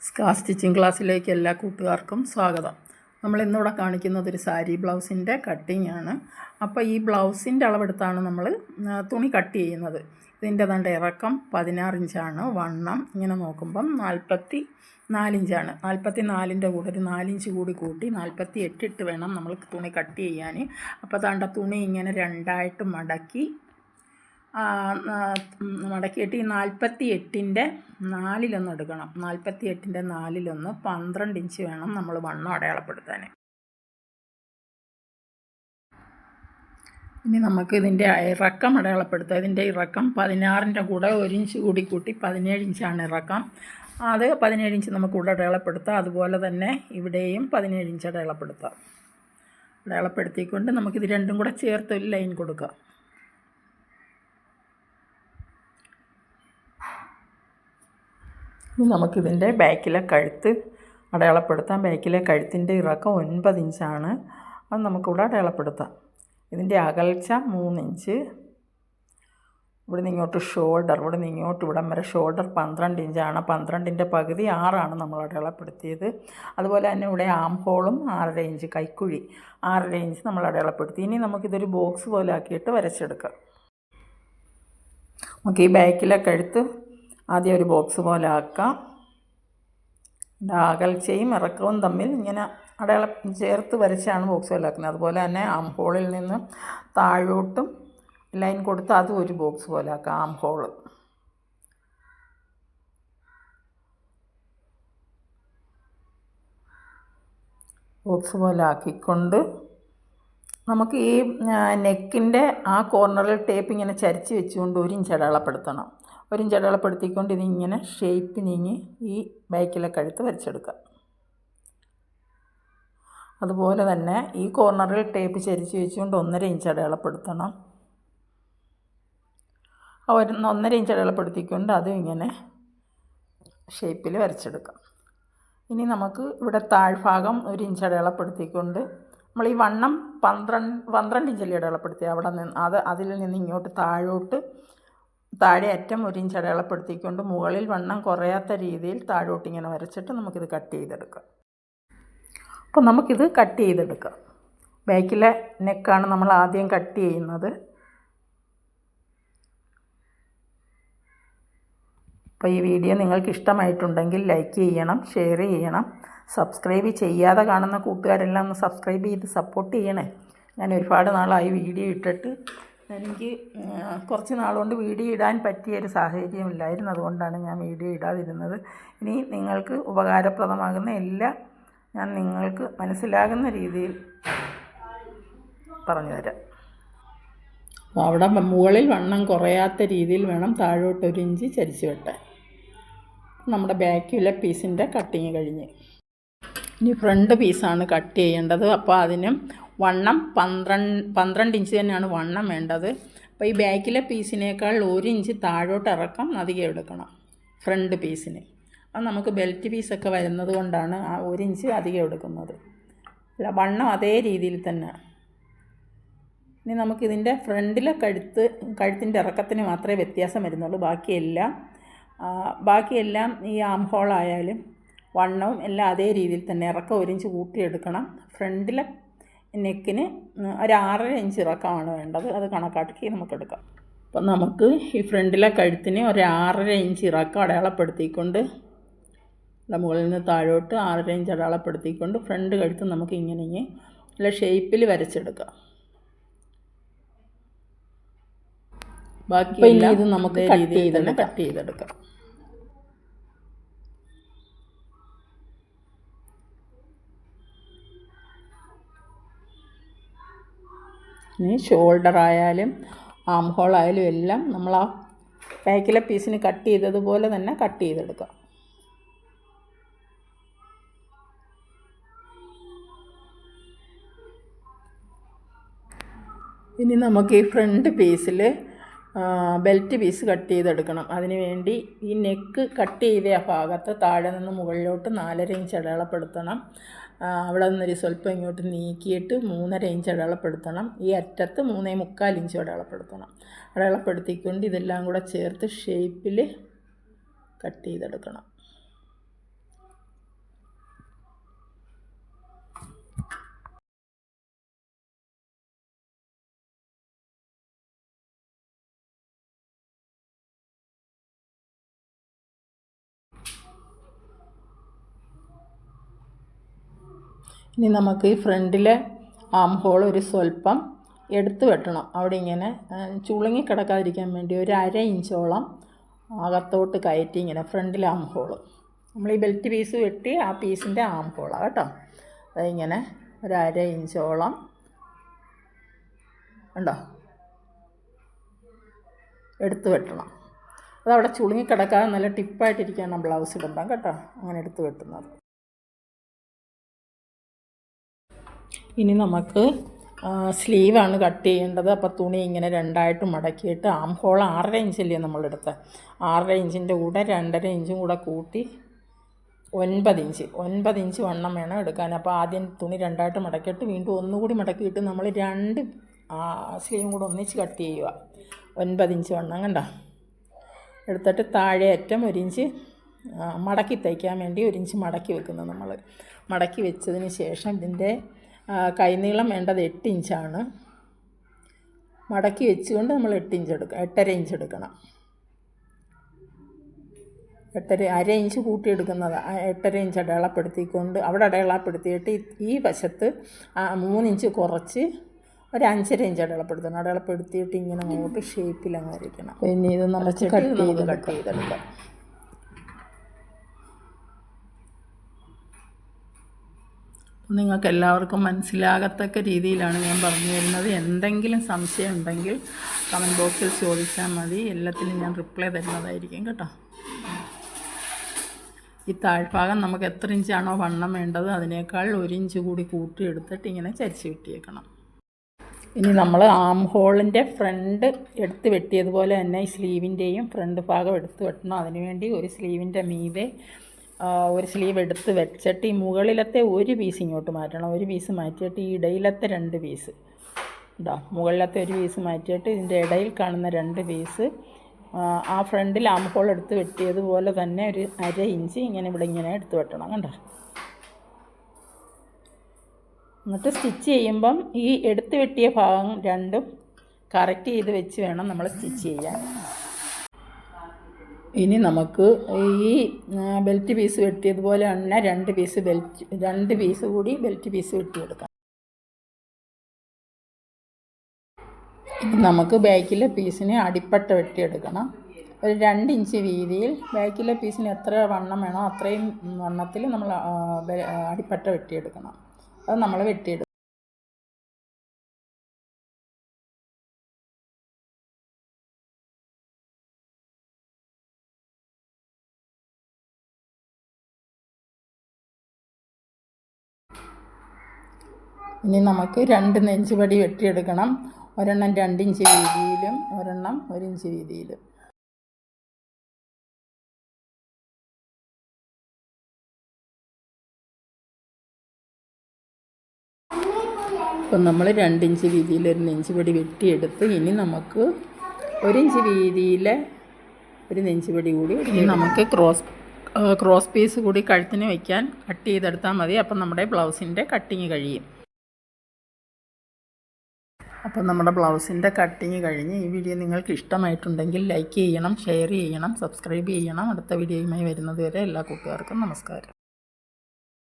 Scar stitching ക്ലാസ്സിലേക്ക് എല്ലാ കൂട്ടുകാർക്കും സ്വാഗതം. നമ്മൾ ഇന്നിവിടെ കാണിക്കുന്നത് ഒരു സാരി ബ്ലൗസിൻ്റെ കട്ടിംഗ് ആണ്. അപ്പോൾ ഈ ബ്ലൗസിൻ്റെ അളവെടുത്താണ് നമ്മൾ തുണി കട്ട് ചെയ്യുന്നത്. ഇതിൻ്റെ ദാണ്ട് ഇറക്കം 16 ഇഞ്ചാണ്, വണ്ണം ഇങ്ങനെ നോക്കുമ്പം 44 ഇഞ്ചാണ്. 44ൻ്റെ കൂടെ ഒരു 4 ഇഞ്ച് കൂടി കൂട്ടി 48 ഇട്ട് വേണം നമ്മൾ തുണി കട്ട് ചെയ്യാൻ. അപ്പോൾ ദാണ്ട തുണി ഇങ്ങനെ രണ്ടായിട്ട് മടക്കിയിട്ട് ഈ 48ൻ്റെ 4 എടുക്കണം. 48ൻ്റെ 4 12 ഇഞ്ച് വേണം നമ്മൾ വണ്ണം അടയാളപ്പെടുത്താൻ. ഇനി നമുക്ക് ഇതിൻ്റെ ഇറക്കം അടയാളപ്പെടുത്താം. ഇതിൻ്റെ ഇറക്കം 16ൻ്റെ കൂടെ 1 ഇഞ്ച് കൂടി കൂട്ടി 17 ഇഞ്ചാണ് ഇറക്കം. അത് 17 ഇഞ്ച് നമുക്ക് ഇവിടെ അടയാളപ്പെടുത്താം. അതുപോലെ തന്നെ ഇവിടെയും 17 ഇഞ്ച് അടയാളപ്പെടുത്താം. അടയാളപ്പെടുത്തിക്കൊണ്ട് നമുക്കിത് രണ്ടും കൂടെ ചേർത്ത് ഒരു ലൈൻ കൊടുക്കാം. ഇനി നമുക്കിതിൻ്റെ ബാക്കിലെ കഴുത്ത് അടയാളപ്പെടുത്താം. ബാക്കിലെ കഴുത്തിൻ്റെ ഇറക്കം 9 ഇഞ്ചാണ്. അത് നമുക്കിവിടെ അടയാളപ്പെടുത്താം. ഇതിൻ്റെ അകൽച്ച 3 ഇഞ്ച്. ഇവിടെ നിന്ന് ഇങ്ങോട്ട് ഷോൾഡർ, ഇവിടെ നിന്ന് ഇങ്ങോട്ട് ഇവിടം വരെ ഷോൾഡർ 12 ഇഞ്ചാണ്. 12ൻ്റെ പകുതി 6 നമ്മൾ അടയാളപ്പെടുത്തിയത്. അതുപോലെ തന്നെ ഇവിടെ ആം ഹോളും 6.5 ഇഞ്ച്, കൈക്കുഴി 6.5 ഇഞ്ച് നമ്മൾ അടയാളപ്പെടുത്തി. ഇനി നമുക്കിതൊരു ബോക്സ് പോലെ ആക്കിയിട്ട് വരച്ചെടുക്കാം. നമുക്ക് ഈ ബാക്കിലെ കഴുത്ത് ആദ്യം ഒരു ബോക്സ് പോലെ ആക്കാം. അകൽച്ചയും ഇറക്കവും തമ്മിൽ ഇങ്ങനെ ചേർത്ത് വരച്ചാണ് ബോക്സ് പോലെ ആക്കുന്നത്. അതുപോലെ തന്നെ ആം ഹോളിൽ നിന്ന് താഴോട്ടും ലൈൻ കൊടുത്ത് അതും ഒരു ബോക്സ് പോലെ ആക്കാം. ആം ഹോള് ബോക്സ് പോലെ ആക്കിക്കൊണ്ട് നമുക്ക് ഈ നെക്കിൻ്റെ ആ കോർണറിൽ ടേപ്പ് ഇങ്ങനെ ചരിച്ച് വെച്ചുകൊണ്ട് 1 ഇഞ്ച് അടയാളപ്പെടുത്തണം. 1 ഇഞ്ച് അടയാളപ്പെടുത്തിക്കൊണ്ട് ഇതിങ്ങനെ ഷേപ്പ് നീങ്ങി ഈ ബാക്കിലെ കഴുത്ത് വരച്ചെടുക്കാം. അതുപോലെ തന്നെ ഈ കോർണറിൽ ടേപ്പ് ചരിച്ച് വെച്ചുകൊണ്ട് 1.5 ഇഞ്ച് അടയാളപ്പെടുത്തണം. 1.5 ഇഞ്ച് അടയാളപ്പെടുത്തിക്കൊണ്ട് അതും ഇങ്ങനെ ഷേപ്പിൽ വരച്ചെടുക്കാം. ഇനി നമുക്ക് ഇവിടെ താഴ്ഭാഗം 1 ഇഞ്ച് അടയാളപ്പെടുത്തിക്കൊണ്ട് നമ്മൾ ഈ വണ്ണം 12 ഇഞ്ചല്ലേ അടയാളപ്പെടുത്തി, അവിടെ നിന്ന് അതിൽ നിന്ന് ഇങ്ങോട്ട് താഴെ അറ്റം 1 ഇഞ്ച് അടയാളപ്പെടുത്തിക്കൊണ്ട് മുകളിൽ വണ്ണം കുറയാത്ത രീതിയിൽ താഴോട്ട് ഇങ്ങനെ വരച്ചിട്ട് നമുക്കിത് കട്ട് ചെയ്തെടുക്കാം. അപ്പോൾ നമുക്കിത് കട്ട് ചെയ്തെടുക്കാം. ബാക്കിലെ നെക്കാണ് നമ്മൾ ആദ്യം കട്ട് ചെയ്യുന്നത്. അപ്പോൾ ഈ വീഡിയോ നിങ്ങൾക്ക് ഇഷ്ടമായിട്ടുണ്ടെങ്കിൽ ലൈക്ക് ചെയ്യണം, ഷെയർ ചെയ്യണം. സബ്സ്ക്രൈബ് ചെയ്യാതെ കാണുന്ന കൂട്ടുകാരെല്ലാം ഒന്ന് സബ്സ്ക്രൈബ് ചെയ്ത് സപ്പോർട്ട് ചെയ്യണേ. ഞാൻ ഒരുപാട് നാളായി വീഡിയോ ഇട്ടിട്ട് എനിക്ക് കുറച്ച് നാളുകൊണ്ട് വീഡിയോ ഇടാൻ പറ്റിയൊരു സാഹചര്യമില്ലായിരുന്നു. അതുകൊണ്ടാണ് ഞാൻ വീഡിയോ ഇടാതിരുന്നത്. ഇനി നിങ്ങൾക്ക് ഉപകാരപ്രദമാകുന്ന എല്ലാം ഞാൻ നിങ്ങൾക്ക് മനസ്സിലാകുന്ന രീതിയിൽ പറഞ്ഞു തരാം. അവിടെ മുകളിൽ വണ്ണം കുറയാത്ത രീതിയിൽ വേണം താഴോട്ട് 1 ഇഞ്ച് ചരിച്ച് വെട്ടാൻ. നമ്മുടെ ബാക്കിലെ പീസിൻ്റെ കട്ടിങ് കഴിഞ്ഞ് ഇനി ഫ്രണ്ട് പീസാണ് കട്ട് ചെയ്യേണ്ടത്. അപ്പോൾ അതിനും വണ്ണം 12 ഇഞ്ച് തന്നെയാണ് വണ്ണം വേണ്ടത്. അപ്പോൾ ഈ ബാക്കിലെ പീസിനേക്കാൾ 1 ഇഞ്ച് താഴോട്ട് ഇറക്കം അധികം എടുക്കണം ഫ്രണ്ട് പീസിന്. അത് നമുക്ക് ബെൽറ്റ് പീസൊക്കെ വരുന്നത് കൊണ്ടാണ് ആ 1 ഇഞ്ച് അധികം എടുക്കുന്നത്. അല്ല, വണ്ണം അതേ രീതിയിൽ തന്നെ. ഇനി നമുക്കിതിൻ്റെ ഫ്രണ്ടിലെ കഴുത്തിൻ്റെ ഇറക്കത്തിന് മാത്രമേ വ്യത്യാസം വരുന്നുള്ളൂ. ബാക്കിയെല്ലാം ഈ ആം ഹോളായാലും വണ്ണവും എല്ലാം അതേ രീതിയിൽ തന്നെ. ഇറക്കം 1 ഇഞ്ച് കൂട്ടിയെടുക്കണം. ഫ്രണ്ടിലെ നെക്കിന് ഒരു 6.5 ഇഞ്ച് ഇറക്കമാണ് വേണ്ടത്. അത് കണക്കാക്കി നമുക്കെടുക്കാം. അപ്പം നമുക്ക് ഈ ഫ്രണ്ടിലെ കഴുത്തിന് ഒരു 6.5 ഇഞ്ച് ഇറക്കം അടയാളപ്പെടുത്തിക്കൊണ്ട് മുകളിൽ നിന്ന് താഴോട്ട് 6.5 ഇഞ്ച് അടയാളപ്പെടുത്തിക്കൊണ്ട് ഫ്രണ്ട് കഴുത്ത് നമുക്ക് ഇങ്ങനെ നല്ല ഷേപ്പിൽ വരച്ചെടുക്കാം. ബാക്കി ഇത് നമുക്ക് കട്ട് ചെയ്തെടുക്കാം. ഇനി ഷോൾഡർ ആയാലും ആം ഹോൾ ആയാലും എല്ലാം നമ്മൾ ആ ബാക്കിലെ പീസിന് കട്ട് ചെയ്തതുപോലെ തന്നെ കട്ട് ചെയ്തെടുക്കാം. ഇനി നമുക്ക് ഈ ഫ്രണ്ട് പീസിൽ ബെൽറ്റ് പീസ് കട്ട് ചെയ്തെടുക്കണം. അതിന് വേണ്ടി ഈ നെക്ക് കട്ട് ചെയ്ത ആ ഭാഗത്ത് താഴെ നിന്ന് മുകളിലോട്ട് 4.5 ഇഞ്ച് അടയാളപ്പെടുത്തണം. അവിടെ നിന്നൊരു സ്വല്പം ഇങ്ങോട്ട് നീക്കിയിട്ട് 3.5 ഇഞ്ച് അടയാളപ്പെടുത്തണം. ഈ അറ്റത്ത് 3.25 ഇഞ്ച് അടയാളപ്പെടുത്തിക്കൊണ്ട് ഇതെല്ലാം കൂടെ ചേർത്ത് ഷേപ്പിൽ കട്ട് ചെയ്തെടുക്കണം. ഇനി നമുക്ക് ഈ ഫ്രണ്ടിലെ ആം ഹോൾ ഒരു സ്വല്പം എടുത്ത് വെട്ടണം. അവിടെ ഇങ്ങനെ ചുളുങ്ങി കിടക്കാതിരിക്കാൻ വേണ്ടി ഒരു 1/2 ഇഞ്ചോളം അകത്തോട്ട് കയറ്റി ഇങ്ങനെ ഫ്രണ്ടിലെ ആം ഹോള് നമ്മൾ ഈ ബെൽറ്റ് പീസ് വെട്ടി ആ പീസിൻ്റെ ആം ഹോളാണ് കേട്ടോ. അതിങ്ങനെ ഒരു 1/2 ഇഞ്ചോളം ഉണ്ടോ എടുത്ത് വെട്ടണം. അതവിടെ ചുളുങ്ങി കിടക്കാതെ നല്ല ടിപ്പായിട്ടിരിക്കുകയാണ് ബ്ലൗസ് ഇടുമ്പം കേട്ടോ, അങ്ങനെ എടുത്ത് വെട്ടുന്നത്. ഇനി നമുക്ക് സ്ലീവാണ് കട്ട് ചെയ്യേണ്ടത്. അപ്പോൾ തുണി ഇങ്ങനെ 2ആയിട്ട് മടക്കിയിട്ട് ആം ഹോൾ 6.5 ഇഞ്ചല്ലേ നമ്മളെടുത്ത്, 6.5 ഇഞ്ചിൻ്റെ കൂടെ 2.5 ഇഞ്ചും കൂടെ കൂട്ടി 9 ഇഞ്ച് വണ്ണം വേണം എടുക്കാൻ. അപ്പോൾ ആദ്യം തുണി 2ആയിട്ട് മടക്കിയിട്ട് വീണ്ടും ഒന്നുകൂടി മടക്കിയിട്ട് നമ്മൾ 2 സ്ലീവും കൂടെ ഒന്നിച്ച് കട്ട് ചെയ്യുക. 9 ഇഞ്ച് വണ്ണം കണ്ടോ എടുത്തിട്ട് താഴെ അറ്റം 1 ഇഞ്ച് മടക്കി തയ്ക്കാൻ വേണ്ടി 1 ഇഞ്ച് മടക്കി വെക്കുന്നത്. നമ്മൾ മടക്കി വെച്ചതിന് ശേഷം ഇതിൻ്റെ കൈനീളം വേണ്ടത് 8 ഇഞ്ചാണ്. മടക്കി വെച്ചുകൊണ്ട് നമ്മൾ 8.5 ഇഞ്ച് എടുക്കണം. 1/2 ഇഞ്ച് കൂട്ടിയെടുക്കുന്നത് 8.5 ഇഞ്ച് അടയാളപ്പെടുത്തിക്കൊണ്ട് അവിടെ അടയാളപ്പെടുത്തിയിട്ട് ഈ വശത്ത് 3 ഇഞ്ച് കുറച്ച് ഒരു 5.5 ഇഞ്ച് അടയാളപ്പെടുത്തിയിട്ട് ഇങ്ങനെ അങ്ങോട്ട് ഷേപ്പിൽ അങ്ങ് വരയ്ക്കണം. പിന്നെ ഇത് നമുക്ക് കട്ട് ചെയ്തെടുക്കാം. നിങ്ങൾക്ക് എല്ലാവർക്കും മനസ്സിലാകത്തക്ക രീതിയിലാണ് ഞാൻ പറഞ്ഞു തരുന്നത്. എന്തെങ്കിലും സംശയം ഉണ്ടെങ്കിൽ കമൻറ്റ് ബോക്സിൽ ചോദിച്ചാൽ മതി, എല്ലാത്തിനും ഞാൻ റിപ്ലൈ തരുന്നതായിരിക്കും കേട്ടോ. ഈ താഴ്ഭാഗം നമുക്ക് എത്ര ഇഞ്ചാണോ വണ്ണം വേണ്ടത് അതിനേക്കാൾ 1 ഇഞ്ച് കൂടി കൂട്ടിയെടുത്തിട്ട് ഇങ്ങനെ ചരിച്ച് വെട്ടിയേക്കണം. ഇനി നമ്മൾ ആം ഹോളിൻ്റെ ഫ്രണ്ട് എടുത്ത് വെട്ടിയതുപോലെ തന്നെ ഈ സ്ലീവിൻ്റെയും ഫ്രണ്ട് ഭാഗം എടുത്ത് വെട്ടണം. അതിനുവേണ്ടി ഒരു സ്ലീവിൻ്റെ മീതെ ഒരു സ്ലീവ് എടുത്ത് വെച്ചിട്ട് ഈ മുകളിലത്തെ ഒരു പീസ് ഇങ്ങോട്ട് മാറ്റണം. ഒരു പീസ് മാറ്റിയിട്ട് ഈ ഇടയിലത്തെ 2 പീസ് ഇതാ, മുകളിലത്തെ ഒരു പീസ് മാറ്റിയിട്ട് ഇതിൻ്റെ ഇടയിൽ കാണുന്ന 2 പീസ് ആ ഫ്രണ്ടിൽ ആം ഹോൾ എടുത്ത് വെട്ടിയതുപോലെ തന്നെ ഒരു 1/2 ഇഞ്ച് ഇങ്ങനെ ഇവിടെ ഇങ്ങനെ എടുത്ത് വെട്ടണം കണ്ടോ. എന്നിട്ട് സ്റ്റിച്ച് ചെയ്യുമ്പം ഈ എടുത്ത് വെട്ടിയ ഭാഗം രണ്ടും കറക്റ്റ് ചെയ്ത് വെച്ച് വേണം നമ്മൾ സ്റ്റിച്ച് ചെയ്യാൻ. ഇനി നമുക്ക് ഈ ബെൽറ്റ് പീസ് വെട്ടിയതുപോലെ തന്നെ 2 പീസ് കൂടി ബെൽറ്റ് പീസ് വെട്ടിയെടുക്കാം. ഇനി നമുക്ക് ബാക്കിലെ പീസിന് അടിപ്പട്ട വെട്ടിയെടുക്കണം. ഒരു 2 ഇഞ്ച് വീതിയിൽ ബാക്കിലെ പീസിന് എത്ര വണ്ണം വേണോ അത്രയും വണ്ണത്തിൽ നമ്മൾ അടിപ്പട്ട വെട്ടിയെടുക്കണം. അത് നമ്മൾ വെട്ടിയെടുക്കും. ഇനി നമുക്ക് 2 നെഞ്ചുപടി വെട്ടിയെടുക്കണം. ഒരെണ്ണം 2 ഇഞ്ച് വീതിയിലും ഒരെണ്ണം 1 ഇഞ്ച് വീതിയിലും. അപ്പം നമ്മൾ 2 ഇഞ്ച് വീതിയിൽ ഒരു നെഞ്ചുപടി വെട്ടിയെടുത്ത് ഇനി നമുക്ക് 1 ഇഞ്ച് വീതിയിൽ ഒരു നെഞ്ചുപടി കൂടി ഇനി നമുക്ക് ക്രോസ് പീസ് കൂടി കഴുത്തിന് വയ്ക്കാൻ കട്ട് ചെയ്തെടുത്താൽ മതി. അപ്പം നമ്മുടെ ബ്ലൗസിൻ്റെ കട്ടിങ് കഴിയും. അപ്പം നമ്മുടെ ബ്ലൗസിൻ്റെ കട്ടിങ് കഴിഞ്ഞ്. ഈ വീഡിയോ നിങ്ങൾക്ക് ഇഷ്ടമായിട്ടുണ്ടെങ്കിൽ ലൈക്ക് ചെയ്യണം, ഷെയർ ചെയ്യണം, സബ്സ്ക്രൈബ് ചെയ്യണം. അടുത്ത വീഡിയോയുമായി വരുന്നത് വരെ എല്ലാ കൂട്ടുകാർക്കും നമസ്കാരം.